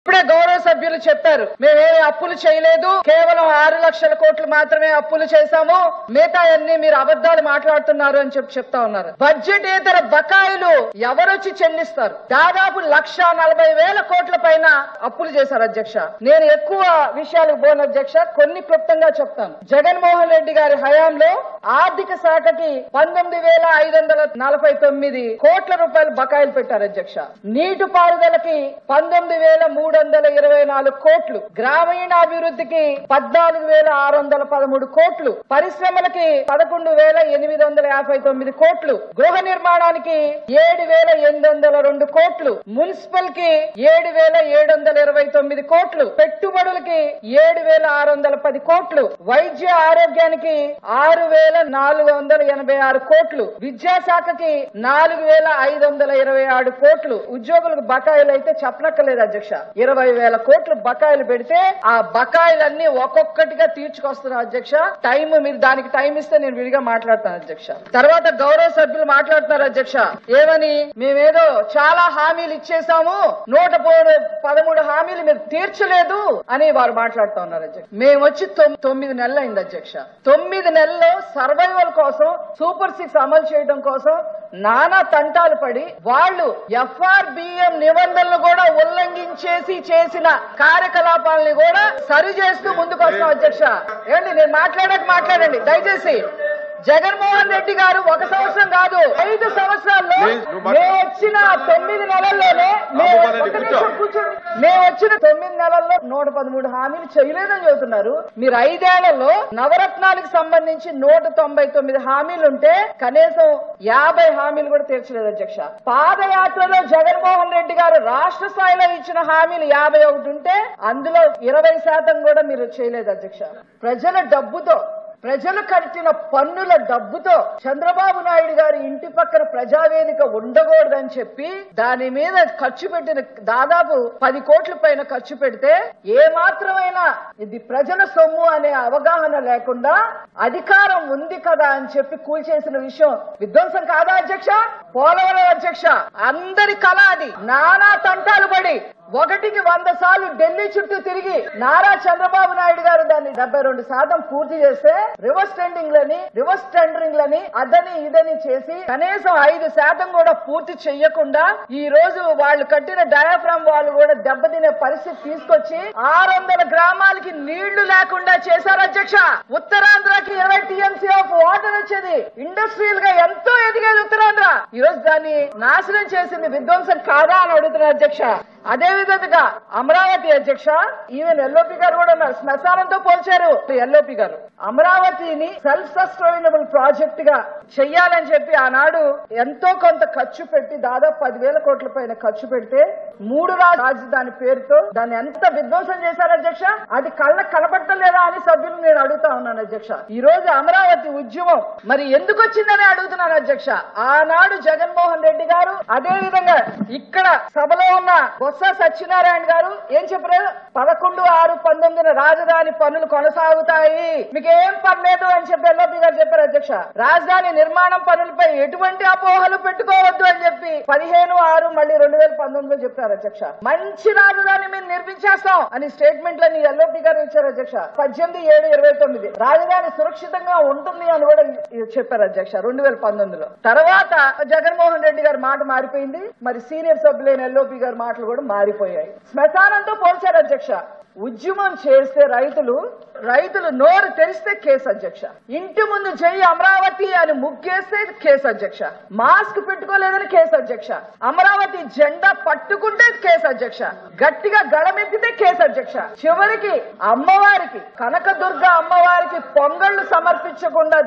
ఇప్పుడే గౌరవ సభ్యులు చెప్పారు, మేమేమి అప్పులు చేయలేదు, కేవలం 6 లక్షల కోట్లు మాత్రమే అప్పులు చేశాము, మిగతా అన్ని మీరు అబద్దాలు మాట్లాడుతున్నారు అని చెప్తా ఉన్నారు. బడ్జెటేతర బకాయిలు ఎవరొచ్చి చెల్లిస్తారు? దాదాపు 1,40,000 కోట్ల పైన అప్పులు చేశారు అధ్యక్ష. నేను ఎక్కువ విషయాలకు పోను అధ్యక్ష, కొన్ని క్లుప్తంగా చెప్తాను. జగన్మోహన్ రెడ్డి గారి హయాంలో ఆర్థిక శాఖకి 19,549 కోట్ల రూపాయలు బకాయిలు పెట్టారు అధ్యక్ష. నీటిపారుదలకి 19,324 కోట్లు, గ్రామీణాభివృద్ధికి 14,613 కోట్లు, పరిశ్రమలకి 11,859 కోట్లు, గృహ నిర్మాణానికి 7,802 కోట్లు, మున్సిపల్ కి 7,729 కోట్లు, పెట్టుబడులకి 7,610 కోట్లు, వైద్య ఆరోగ్యానికి 6,486 కోట్లు, విద్యాశాఖకి 4,527 కోట్లు, ఉద్యోగులకు బకాయిలు అయితే చెప్పనక్కర్లేదు అధ్యక్ష. 20,000 కోట్లు బకాయిలు పెడితే ఆ బకాయిలన్నీ ఒక్కొక్కటిగా తీర్చుకొస్తున్నారు అధ్యక్ష. మీరు దానికి టైం ఇస్తే నేను విడిగా మాట్లాడతాను అధ్యక్ష. తర్వాత గౌరవ సభ్యులు మాట్లాడుతున్నారు అధ్యక్ష, ఏమని మేమేదో చాలా హామీలు ఇచ్చేసాము, 113 హామీలు మీరు తీర్చలేదు అని వారు మాట్లాడుతూ ఉన్నారు అధ్యక్ష. మేము వచ్చి 9 నెలలు అయింది అధ్యక్ష. 9 నెలల్లో సర్వైవల్ కోసం, సూపర్ 6 అమలు చేయడం కోసం నానా తంటాలు పడి వాళ్ళు FRBM నిబంధనలు కూడా ఉల్లంఘించేసి చేసిన కార్యకలాపాలని కూడా సరి చేస్తూ ముందుకు వస్తాం అధ్యక్ష. ఏంటి నేను మాట్లాడండి దయచేసి. జగన్మోహన్ రెడ్డి గారు 1 సంవత్సరం కాదు 5 సంవత్సరాల్లో మేము వచ్చిన 9 నెలల్లోనే మేము వచ్చిన 9 నెలల్లో 113 హామీలు చేయలేదని చెబుతున్నారు. మీరు 5 ఏళ్లలో నవరత్నాలకు సంబంధించి 199 హామీలుంటే కనీసం 50 హామీలు కూడా తీర్చలేదు అధ్యక్ష. పాదయాత్రలో జగన్మోహన్ రెడ్డి గారు రాష్ట్ర స్థాయిలో ఇచ్చిన హామీలు 51 ఉంటే అందులో 20% కూడా మీరు చేయలేదు అధ్యక్ష. ప్రజల డబ్బుతో, ప్రజలు కట్టిన పన్నుల డబ్బుతో చంద్రబాబు నాయుడు గారి ఇంటి పక్కన ప్రజావేదిక ఉండకూడదని చెప్పి దాని మీద ఖర్చు పెట్టిన దాదాపు 10 కోట్ల పైన ఖర్చు పెడితే ఏ మాత్రమైనా ఇది ప్రజల సొమ్ము అనే అవగాహన లేకుండా అధికారం ఉంది కదా అని చెప్పి కూల్చేసిన విషయం విధ్వంసం కాదా అధ్యక్ష? పోలవరం అధ్యక్ష అందరి కళ అది. నానా తంటాలు పడి 1కి 100 సార్లు ఢిల్లీ చుట్టూ తిరిగి నారా చంద్రబాబు నాయుడు గారు దాన్ని 72% పూర్తి చేస్తే రివర్స్ టెండరింగ్ లని అదని ఇదని చేసి కనీసం 5% కూడా పూర్తి చెయ్యకుండా ఈ రోజు వాళ్ళు కట్టిన డయాఫ్రామ్ వాళ్ళు కూడా దెబ్బతినే పరిస్థితి తీసుకొచ్చి 600 గ్రామాలకి నీళ్లు లేకుండా చేశారు అధ్యక్ష. ఉత్తరాంధ్రకి 20 TMC ఆఫ్ వాటర్ వచ్చేది, ఇండస్ట్రియల్ గా ఎంతో ఎదిగేది ఉత్తరాంధ్ర. ఈ రోజు దాన్ని నాశనం చేసింది విధ్వంసం కాదా అని అడుగుతున్నారు అధ్యక్ష. అదే విధంగా అమరావతి అధ్యక్ష, ఈవెన్ ఎల్ఓపి గారు కూడా ఉన్నారు, శ్మశానంతో పోల్చారు ఎల్ఓపి గారు. అమరావతిని సెల్ఫ్ సస్టైనబుల్ ప్రాజెక్ట్ గా చెయ్యాలని చెప్పి ఆనాడు ఎంతో కొంత ఖర్చు పెట్టి దాదాపు 10,000 కోట్ల పైన ఖర్చు పెడితే 3 రాజధాని పేరుతో దాన్ని ఎంత విధ్వంసం చేశారు అధ్యక్ష. అది కళ్ళకు కనపడలేదా అని సభ్యులు నేను అడుగుతా ఉన్నాను అధ్యక్ష. ఈ రోజు అమరావతి ఉద్యమం మరి ఎందుకు వచ్చిందని అడుగుతున్నాను అధ్యక్ష. ఆనాడు జగన్మోహన్ రెడ్డి గారు, అదే విధంగా ఇక్కడ సభలో ఉన్న బొత్స సత్యనారాయణ గారు ఏం చెప్పారు? 11/6/19 రాజధాని పనులు కొనసాగుతాయి, మీకేం పర్లేదు అని చెప్పి ఎల్ఓపి గారు చెప్పారు అధ్యక్ష. రాజధాని నిర్మాణం పనులపై ఎటువంటి అపోహలు పెట్టుకోవద్దు అని చెప్పి 15/6/2019 చెప్పారు అధ్యక్ష. మంచి రాజధాని మేము నిర్మించేస్తాం అని స్టేట్మెంట్లని ఎల్ఓపి గారు ఇచ్చారు అధ్యక్ష. 18/7/29 రాజధాని సురక్షితంగా ఉంటుంది అని కూడా చెప్పారు అధ్యక్ష 2019లో. తర్వాత జగన్మోహన్ రెడ్డి గారి మాట మారిపోయింది, మరి సీనియర్ సభ్యులైన ఎల్ఓపి గారి మాటలు కూడా మారిపోయాయి. శ్మశానంతో పోల్చారు అధ్యక్ష. ఉద్యమం చేస్తే రైతులు నోరు తెరిస్తే కేసు అధ్యక్ష. ఇంటి ముందు జై అమరావతి అని ముగ్గేస్తే కేసు అధ్యక్ష. మాస్క్ పెట్టుకోలేదని కేసు అధ్యక్ష. అమరావతి జెండా పట్టుకుంటే కేసు అధ్యక్ష. గట్టిగా గళమెత్తితే కేసు అధ్యక్ష. చివరికి అమ్మవారికి, కనకదుర్గ అమ్మవారికి పొంగళ్లు సమర్పించకుండా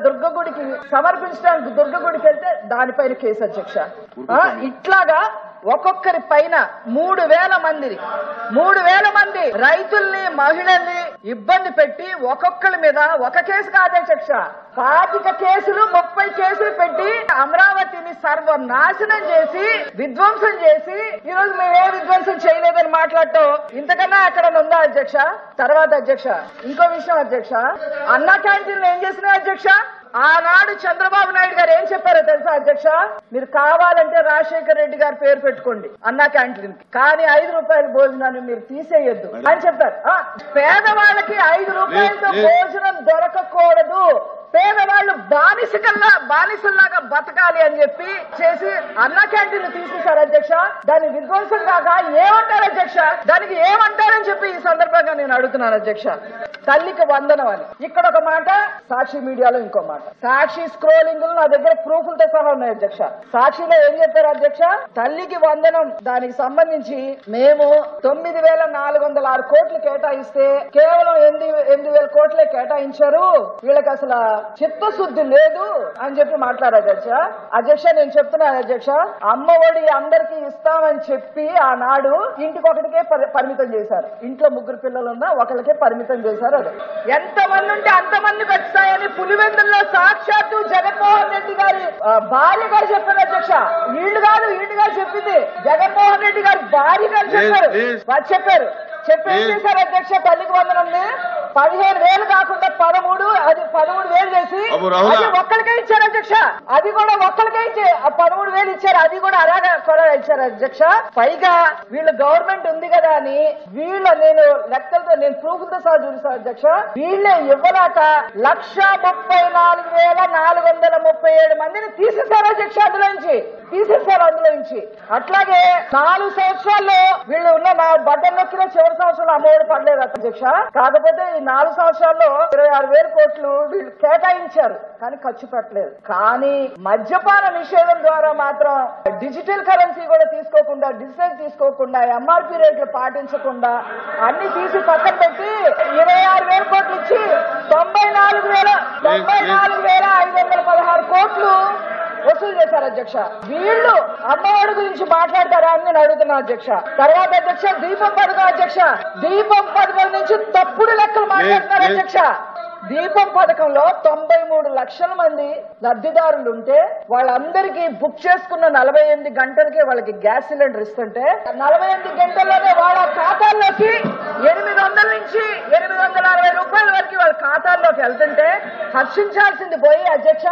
సమర్పించడానికి దుర్గ గుడికి వెళ్తే దానిపైన కేసు అధ్యక్ష. ఇట్లాగా ఒక్కొక్కరి పైన 3,000 మంది రైతుల్ని, మహిళల్ని ఇబ్బంది పెట్టి ఒక్కొక్కరి మీద ఒక కేసు కాదు అధ్యక్ష, 25 కేసులు 30 కేసులు పెట్టి అమరావతిని సర్వనాశనం చేసి విధ్వంసం చేసి ఈ రోజు మేము ఏ విధ్వంసం చేయలేదని మాట్లాడటం ఇంతకన్నా ఎక్కడ ఉందా అధ్యక్ష? తర్వాత అధ్యక్ష ఇంకో విషయం అధ్యక్ష, అన్నా క్యాంటీన్లు ఏం చేసినాయి అధ్యక్ష? ఆనాడు చంద్రబాబు నాయుడు గారు ఏం చెప్పారో తెలుసా అధ్యక్ష? మీరు కావాలంటే రాజశేఖర రెడ్డి గారి పేరు పెట్టుకోండి అన్నా క్యాంటీన్, కానీ 5 రూపాయల భోజనాన్ని మీరు తీసేయొద్దు అని చెప్పారు. పేదవాళ్ళకి 5 రూపాయలతో భోజనం దొరకకూడదు, పేదవాళ్ళు బానిసల్లాగా బతకాలి అని చెప్పి చేసి అన్న క్యాంటీన్ తీసేశారు అధ్యక్ష. దాని విధ్వంసం కాక ఏమంటారు అధ్యక్ష? దానికి ఏమంటారని చెప్పి ఈ సందర్భంగా నేను అడుగుతున్నాను అధ్యక్ష. తల్లికి వందనం అని ఇక్కడ ఒక మాట, సాక్షి మీడియాలో ఇంకో మాట. సాక్షి స్క్రోలింగ్ నా దగ్గర ప్రూఫ్లతో సహా ఉన్నాయి అధ్యక్ష. సాక్షిలో ఏం చెప్పారు అధ్యక్ష? తల్లికి వందనం దానికి సంబంధించి మేము 9,406 కోట్లు కేటాయిస్తే కేవలం 8,000 కోట్లే కేటాయించారు, వీళ్ళకి అసలు చిత్తశుద్ధి లేదు అని చెప్పి మాట్లాడారు అధ్యక్ష. అధ్యక్ష నేను చెప్తున్నాను అధ్యక్ష, అమ్మఒడి అందరికీ ఇస్తామని చెప్పి ఆనాడు ఇంటికొకటికే పరిమితం చేశారు. ఇంట్లో 3 పిల్లలున్నా ఒకరికే పరిమితం చేశారు. అది ఎంతమంది ఉంటే అంతమంది పెడతాయని పులివెందుల్లో సాక్షాత్తు జగన్మోహన్ రెడ్డి గారి భార్య గారు చెప్పారు అధ్యక్ష. వీళ్ళు గారు చెప్పింది, జగన్మోహన్ రెడ్డి గారి భార్య గారు చెప్పారు. వారు చెప్పారు ఏం చేశారు అధ్యక్ష? తల్లికి వందనండి 15,000 కాకుండా 13,000 చేసి అది ఒక్కరికే ఇచ్చారు అధ్యక్ష. అది కూడా ఒక్కరికే ఇచ్చే 13,000 ఇచ్చారు, అది కూడా అలాగే కూడా ఇచ్చారు అధ్యక్ష. పైగా వీళ్ళు గవర్నమెంట్ ఉంది కదా అని నేను లెక్కలతో నేను ప్రూఫ్లతో సహా చూసాను అధ్యక్ష. వీళ్ళే ఇవ్వలేక 1,34,437 మందిని తీసేశారు అధ్యక్ష. అందులోంచి అట్లాగే 4 సంవత్సరాల్లో వీళ్ళు ఉన్న నా బడ్డలు నొక్కిన చివరి సంవత్సరంలో అమ్మఒడి పడలేదు అధ్యక్ష. కాకపోతే ఈ 4 సంవత్సరాల్లో 26,000 కోట్లు వీళ్ళు కేటాయించారు, కానీ ఖర్చు పెట్టలేదు. కానీ మద్యపాన నిషేధం ద్వారా మాత్రం డిజిటల్ కరెన్సీ కూడా తీసుకోకుండా ఎంఆర్పీ రేట్లు పాటించకుండా అన్ని తీసి పక్కన పెట్టి 26,000 కోట్లు ఇచ్చి 94,516 కోట్లు వసూలు చేశారు అధ్యక్ష. వీళ్ళు అమ్మఒడి గురించి మాట్లాడతారా అని నేను అడుగుతున్నా అధ్యక్ష. తర్వాత అధ్యక్ష దీపం పథకం అధ్యక్ష, దీపం పథకం నుంచి తప్పుడు లెక్కలు మాట్లాడుతున్నారు అధ్యక్ష. దీపం పథకంలో 93 లక్షల మంది లబ్ధిదారులు ఉంటే వాళ్ళందరికీ బుక్ చేసుకున్న 48 గంటలకే వాళ్ళకి గ్యాస్ సిలిండర్ ఇస్తుంటే 48 గంటల్లోనే వాళ్ళ ఖాతాల్లోకి 800 నుంచి 860 రూపాయల వరకు వాళ్ళ ఖాతాల్లోకి వెళ్తుంటే హర్షించాల్సింది పోయి అధ్యక్ష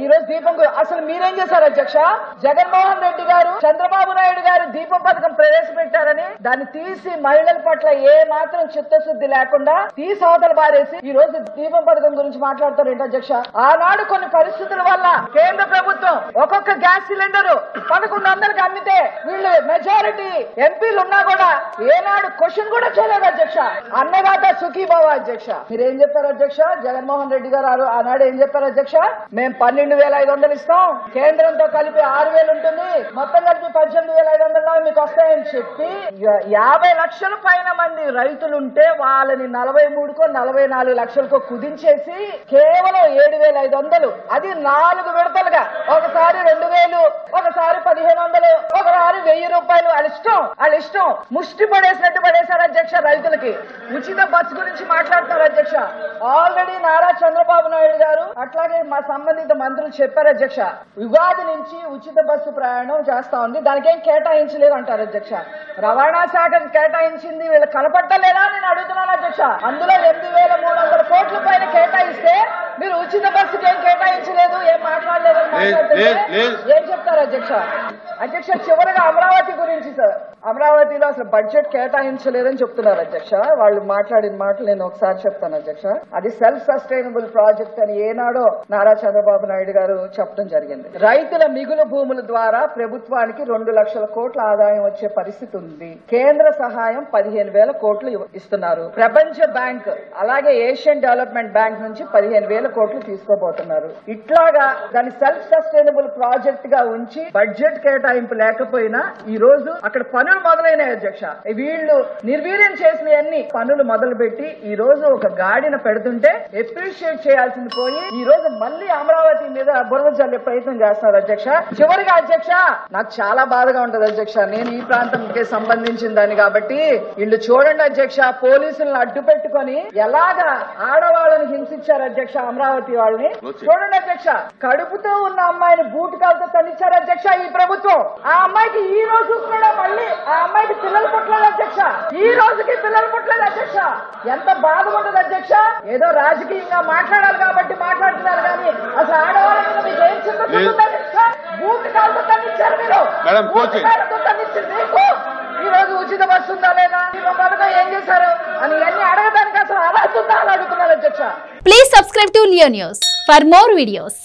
ఈ రోజు దీపం అసలు మీరేం చేశారు అధ్యక్ష? జగన్మోహన్ రెడ్డి గారు చంద్రబాబు నాయుడు గారు దీపం పథకం ప్రవేశపెట్టారని దాన్ని తీసి మహిళల పట్ల ఏ మాత్రం చిత్తశుద్ధి లేకుండా తీసి అవతల బారేసి ఈ రోజు దీపం పథకం గురించి మాట్లాడతారు ఏంటి అధ్యక్ష? ఆనాడు కొన్ని పరిస్థితుల వల్ల కేంద్ర ప్రభుత్వం ఒక్కొక్క గ్యాస్ సిలిండర్ 1,100కి అమ్మితే వీళ్ళు మెజారిటీ ఎంపీలు ఉన్నా కూడా ఏనాడు క్వశ్చన్ కూడా చేయలేదు అధ్యక్ష. అన్నదాత సుఖీభవ అధ్యక్ష. మీరేం చెప్పారు అధ్యక్ష? జగన్మోహన్ రెడ్డి గారు ఆనాడు ఏం చెప్పారు అధ్యక్ష? మేము 12,500 ఇస్తాం, కేంద్రంతో కలిపి 6,000 ఉంటుంది, మొత్తం కలిపి 18,500 మీకు వస్తాయని చెప్పి 50 లక్షల పైన మంది రైతులుంటే వాళ్ళని 43,44 లక్షలకు కుదించేసి కేవలం 7,500, అది 4 విడతలుగా, ఒకసారి 2,000, ఒకసారి 1,500, ఒకసారి 1,000 రూపాయలు వాళ్ళ ఇష్టం ముష్టి పడేసినట్టు పడేశారు అధ్యక్ష. రైతులకి ఉచిత బస్సు గురించి మాట్లాడతారు అధ్యక్ష. ఆల్రెడీ నారా చంద్రబాబు నాయుడు గారు అట్లాగే మా సంబంధిత మంత్రులు చెప్పారు అధ్యక్ష, ఉగాది నుంచి ఉచిత బస్సు ప్రయాణం చేస్తా ఉంది, దానికేం కేటాయించలేదు అంటారు అధ్యక్ష. రవాణా శాఖకు కేటాయించింది వీళ్ళు కనపట్టలేదా నేను అడుగుతున్నాను అధ్యక్ష. అందులో 8,300 కోట్ల పైన కేటాయిస్తే మీరు ఉచిత బస్సుకి ఏం కేటాయించలేదు, ఏం మాట్లాడలేదు ఏం చెప్తారు అధ్యక్ష? అధ్యక్ష చివరిగా అమరావతి గురించి సార్, అమరావతిలో అసలు బడ్జెట్ కేటాయించలేదని చెప్తున్నారు అధ్యక్ష. వాళ్ళు మాట్లాడిన మాటలు నేను ఒకసారి చెప్తాను అధ్యక్ష. అది సెల్ఫ్ సస్టైనబుల్ ప్రాజెక్ట్ అని ఏనాడో నారా చంద్రబాబు నాయుడు గారు చెప్పడం జరిగింది. రైతుల మిగులు భూముల ద్వారా ప్రభుత్వానికి 2 లక్షల కోట్ల ఆదాయం వచ్చే పరిస్థితి ఉంది. కేంద్ర సహాయం 15,000 కోట్లు ఇస్తున్నారు. ప్రపంచ బ్యాంక్ అలాగే ఏషియన్ డెవలప్మెంట్ బ్యాంక్ నుంచి 15,000 కోట్లు తీసుకోబోతున్నారు. ఇట్లాగా దాన్ని సెల్ఫ్ సస్టైనబుల్ ప్రాజెక్ట్ గా ఉంచి బడ్జెట్ కేటాయింపు లేకపోయినా ఈ రోజు అక్కడ పనులు మొదలైనాయి అధ్యక్ష. వీళ్ళు నిర్వీర్యం చేసిన అన్ని పనులు మొదలు పెట్టి ఈ రోజు ఒక గాడిన పెడుతుంటే అప్రిషియేట్ చేయాల్సింది పోయి ఈ రోజు మళ్ళీ అమరావతి మీద బురద జల్లే ప్రయత్నం చేస్తున్నారు అధ్యక్ష. చివరిగా అధ్యక్ష నాకు చాలా బాధగా ఉంటది అధ్యక్ష, నేను ఈ ప్రాంతంకి సంబంధించిన దాన్ని కాబట్టి వీళ్ళు చూడండి అధ్యక్ష, పోలీసులను అడ్డు పెట్టుకొని ఎలాగా ఆడవాళ్ళని హింసించారు అధ్యక్ష. అమరావతి వాళ్ళని చూడండి అధ్యక్ష, కడుపుతో ఉన్న అమ్మాయిని బూటకాలతో తన్నిచ్చారు అధ్యక్ష ఈ ప్రభుత్వం. ఆ అమ్మాయికి ఈ రోజు కూడా మళ్ళీ ఆ అమ్మాయికి పిల్లలు పుట్టలేదు అధ్యక్ష. ఈ రోజుకి పిల్లలు పుట్టలేదు అధ్యక్ష. ఎంత బాధ ఉంటుంది అధ్యక్ష. ఏదో రాజకీయంగా మాట్లాడాలి కాబట్టి మాట్లాడుతున్నారు కానీ అసలు ఆడవాళ్ళ మీద మీకు ఏం చింత అధ్యక్ష. బూత్ కాలతో తగ్గించారు మీరు. మీకు ఈ రోజు ఉచిత బస్సు ఉందా లేదా, పథకం ఏం చేశారు అని అన్ని అడగడానికి అసలు అలా ఉందా అని అడుగుతున్నారు అధ్యక్ష. Please subscribe to Leo news for more videos.